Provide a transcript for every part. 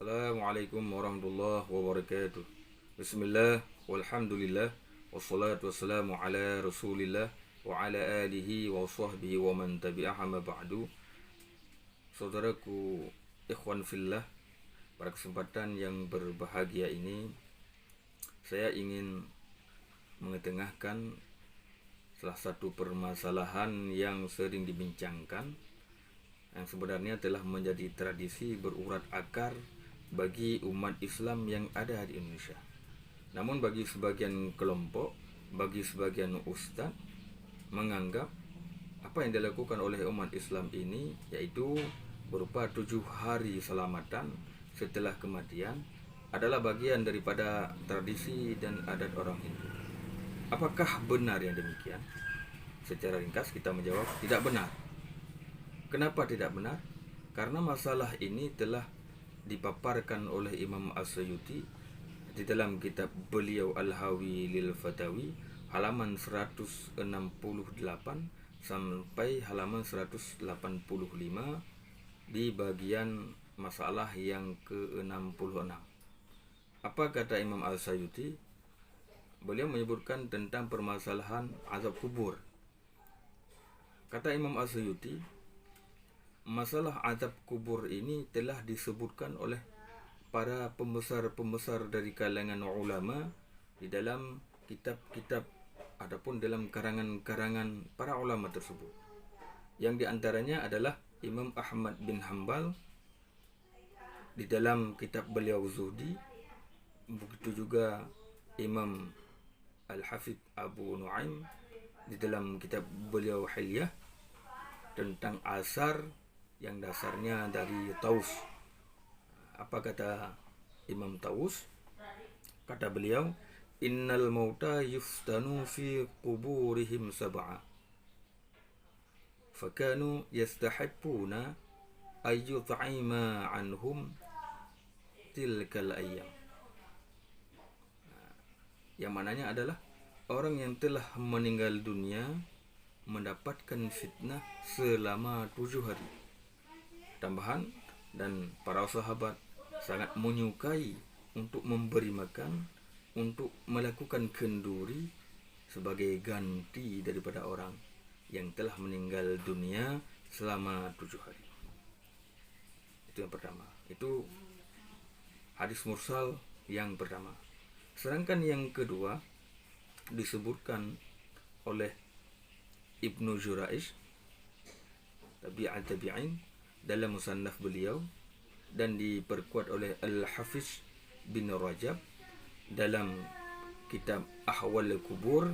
Assalamualaikum warahmatullahi wabarakatuh. Bismillah, walhamdulillah, wassalatu wassalamu ala rasulillah wa ala alihi wa sahbihi wa man tabi'aha ma ba'du. Saudaraku ikhwan fillah, pada kesempatan yang berbahagia ini saya ingin mengetengahkan salah satu permasalahan yang sering dibincangkan, yang sebenarnya telah menjadi tradisi berurat akar bagi umat Islam yang ada di Indonesia. Namun bagi sebagian kelompok, bagi sebagian ustaz, menganggap apa yang dilakukan oleh umat Islam ini, yaitu berupa 7 hari selamatan setelah kematian, adalah bagian daripada tradisi dan adat orang Hindu. Apakah benar yang demikian? Secara ringkas kita menjawab tidak benar. Kenapa tidak benar? Karena masalah ini telah dipaparkan oleh Imam As-Suyuti di dalam kitab beliau Al-Hawi lil Fatawi halaman 168 sampai halaman 185 di bagian masalah yang ke-66. Apa kata Imam As-Suyuti? Beliau menyebutkan tentang permasalahan azab kubur. Kata Imam As-Suyuti, masalah azab kubur ini telah disebutkan oleh para pembesar-pembesar dari kalangan ulama di dalam kitab-kitab ataupun dalam karangan-karangan para ulama tersebut. Yang diantaranya adalah Imam Ahmad bin Hanbal di dalam kitab beliau Zuhdi, begitu juga Imam Al-Hafidh Abu Nu'aim di dalam kitab beliau Hilyah tentang asar yang dasarnya dari Taus. Apa kata Imam Taus? Kata beliau, innal mauta yuftanu fi quburihim sab'a fakanu yastahibbuna ayyut'ima anhum tilkal ayyam. Yang mananya adalah orang yang telah meninggal dunia mendapatkan fitnah selama 7 hari. Tambahan, dan para sahabat sangat menyukai untuk memberi makan, untuk melakukan kenduri sebagai ganti daripada orang yang telah meninggal dunia selama 7 hari. Itu yang pertama. Itu hadis mursal yang pertama. Sedangkan yang kedua disebutkan oleh Ibnu Juraish Tabi'at Tabi'in dalam musannaf beliau dan diperkuat oleh Al-Hafiz bin Rajab dalam kitab Ahwal Kubur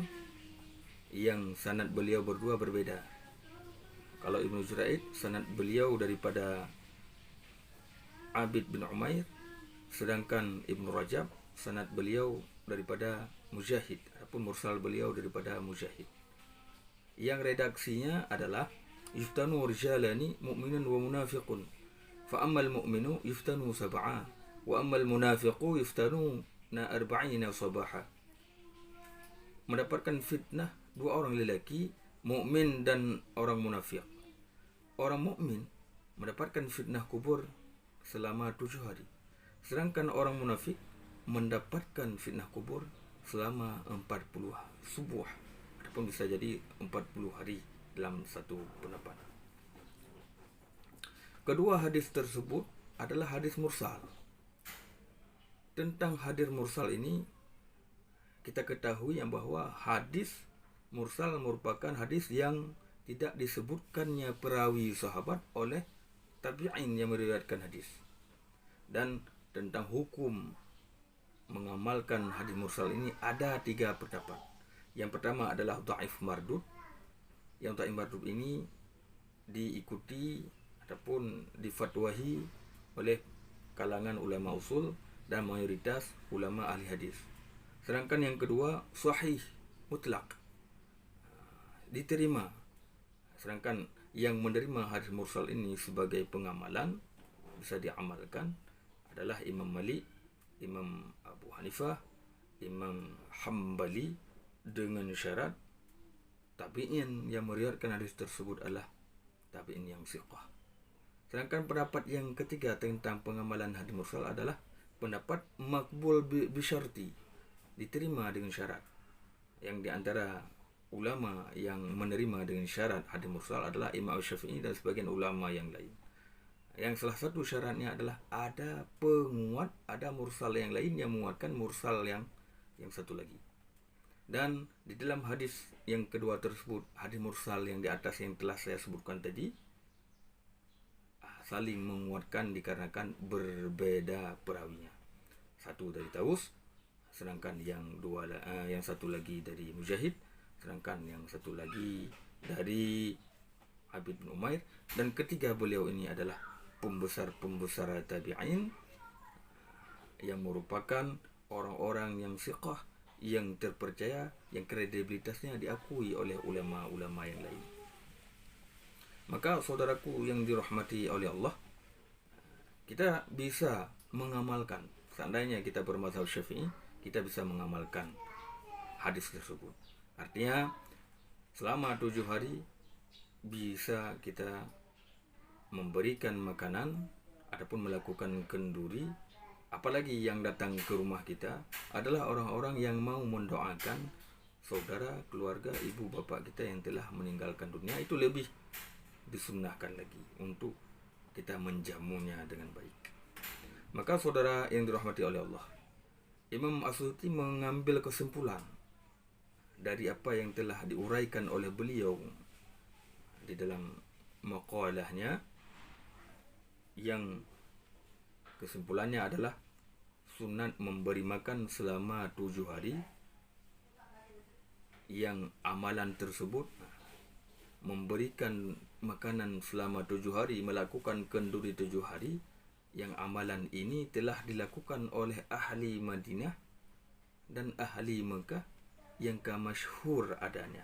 yang sanad beliau berdua berbeda. Kalau Ibnu Juraish sanad beliau daripada Abid bin Umair, sedangkan Ibnu Rajab sanad beliau daripada Mujahid ataupun mursal beliau daripada Mujahid. Yang redaksinya adalah yuftanu rijalani mu'minun wa munafiqun fa ammal mu'minu yuftanu sab'a wa ammal munafiqu yuftanu na arba'ina sabaha. Mendapatkan fitnah 2 orang lelaki, mukmin dan orang munafik. Orang mukmin mendapatkan fitnah kubur selama 7 hari, sedangkan orang munafik mendapatkan fitnah kubur selama 40 subuh ataupun bisa jadi 40 hari dalam satu pendapat. Kedua hadis tersebut adalah hadis mursal. Tentang hadis mursal ini kita ketahui yang bahwa hadis mursal merupakan hadis yang tidak disebutkannya perawi sahabat oleh tabi'in yang meriwayatkan hadis. Dan tentang hukum mengamalkan hadis mursal ini ada 3 pendapat. Yang pertama adalah dhaif mardud. Yang dhaif mardud ini diikuti ataupun difatwahi oleh kalangan ulama usul dan mayoritas ulama ahli hadis. Sedangkan yang kedua sahih mutlak, diterima. Sedangkan yang menerima hadis mursal ini sebagai pengamalan, bisa diamalkan, adalah Imam Malik, Imam Abu Hanifah, Imam Hambali, dengan syarat tabi'in yang meriwayatkan hadis tersebut adalah tabi'in yang siqah. Sedangkan pendapat yang ketiga tentang pengamalan hadis mursal adalah pendapat makbul bisyarti, diterima dengan syarat. Yang diantara ulama yang menerima dengan syarat hadis mursal adalah Imam Syafi'i dan sebagian ulama yang lain. Yang salah satu syaratnya adalah ada penguat, ada mursal yang lain yang menguatkan mursal yang satu lagi. Dan di dalam hadis yang kedua tersebut, hadis mursal yang di atas yang telah saya sebutkan tadi, saling menguatkan dikarenakan berbeda perawinya. Satu dari Taus, sedangkan yang satu lagi dari Mujahid, sedangkan yang satu lagi dari Habib bin Umair, dan ketiga beliau ini adalah pembesar tabi'in yang merupakan orang-orang yang siqah, yang terpercaya, yang kredibilitasnya diakui oleh ulama-ulama yang lain. Maka saudaraku yang dirahmati oleh Allah, kita bisa mengamalkan, seandainya kita bermazhab Syafi'i, kita bisa mengamalkan hadis tersebut. Artinya selama 7 hari bisa kita memberikan makanan ataupun melakukan kenduri. Apalagi yang datang ke rumah kita adalah orang-orang yang mau mendoakan saudara, keluarga, ibu, bapak kita yang telah meninggalkan dunia. Itu lebih disunnahkan lagi untuk kita menjamunya dengan baik. Maka saudara yang dirahmati oleh Allah, Imam As-Suyuti mengambil kesimpulan dari apa yang telah diuraikan oleh beliau di dalam maqalahnya, yang kesimpulannya adalah sunat memberi makan selama 7 hari, yang amalan tersebut memberikan makanan selama 7 hari, melakukan kenduri 7 hari, yang amalan ini telah dilakukan oleh ahli Madinah dan ahli Mekah yang masyhur adanya.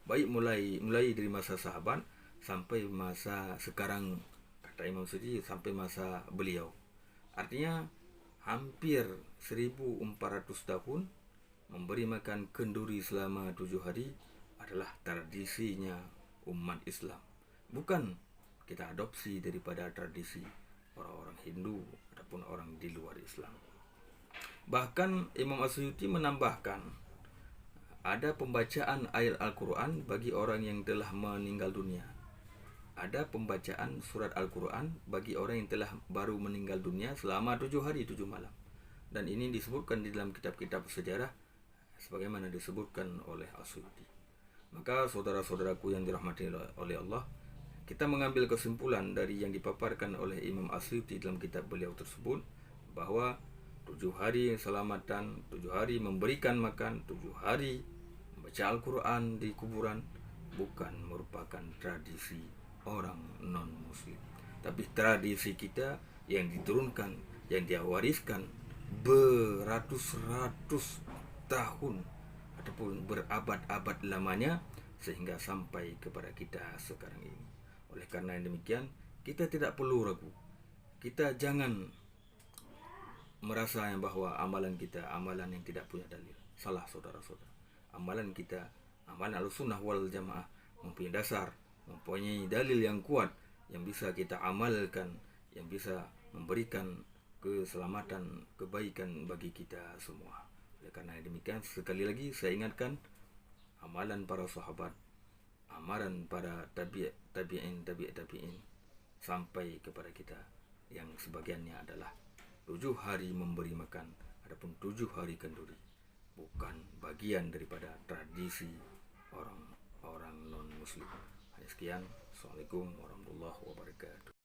Baik mulai dari masa sahabat sampai masa sekarang, kata Imam Suyuti, sampai masa beliau. Artinya hampir 1400 tahun memberi makan kenduri selama 7 hari adalah tradisinya umat Islam. Bukan kita adopsi daripada tradisi orang-orang Hindu ataupun orang di luar Islam. Bahkan Imam As-Suyuti menambahkan, ada pembacaan ayat Al-Quran bagi orang yang telah meninggal dunia. Ada pembacaan surat Al-Quran bagi orang yang telah baru meninggal dunia selama 7 hari 7 malam. Dan ini disebutkan di dalam kitab-kitab sejarah sebagaimana disebutkan oleh As-Suyuti. Maka saudara-saudaraku yang dirahmati oleh Allah, kita mengambil kesimpulan dari yang dipaparkan oleh Imam As-Suyuti dalam kitab beliau tersebut, bahwa 7 hari selamatan, 7 hari memberikan makan, 7 hari membaca Al-Quran di kuburan bukan merupakan tradisi orang non-muslim, tapi tradisi kita yang diturunkan, yang diwariskan beratus-ratus tahun ataupun berabad-abad lamanya sehingga sampai kepada kita sekarang ini. Oleh karena yang demikian, kita tidak perlu ragu. Kita jangan merasa bahwa amalan kita amalan yang tidak punya dalil. Salah saudara-saudara. Amalan kita, amalan Ahlussunnah wal Jamaah, mempunyai dasar, mempunyai dalil yang kuat yang bisa kita amalkan, yang bisa memberikan keselamatan, kebaikan bagi kita semua. Oleh karena demikian, sekali lagi saya ingatkan, amalan para sahabat, amalan para tabi'in sampai kepada kita, yang sebagiannya adalah 7 hari memberi makan, adapun 7 hari kenduri bukan bagian daripada tradisi orang non muslim. Hanya sekian. Assalamualaikum warahmatullahi wabarakatuh.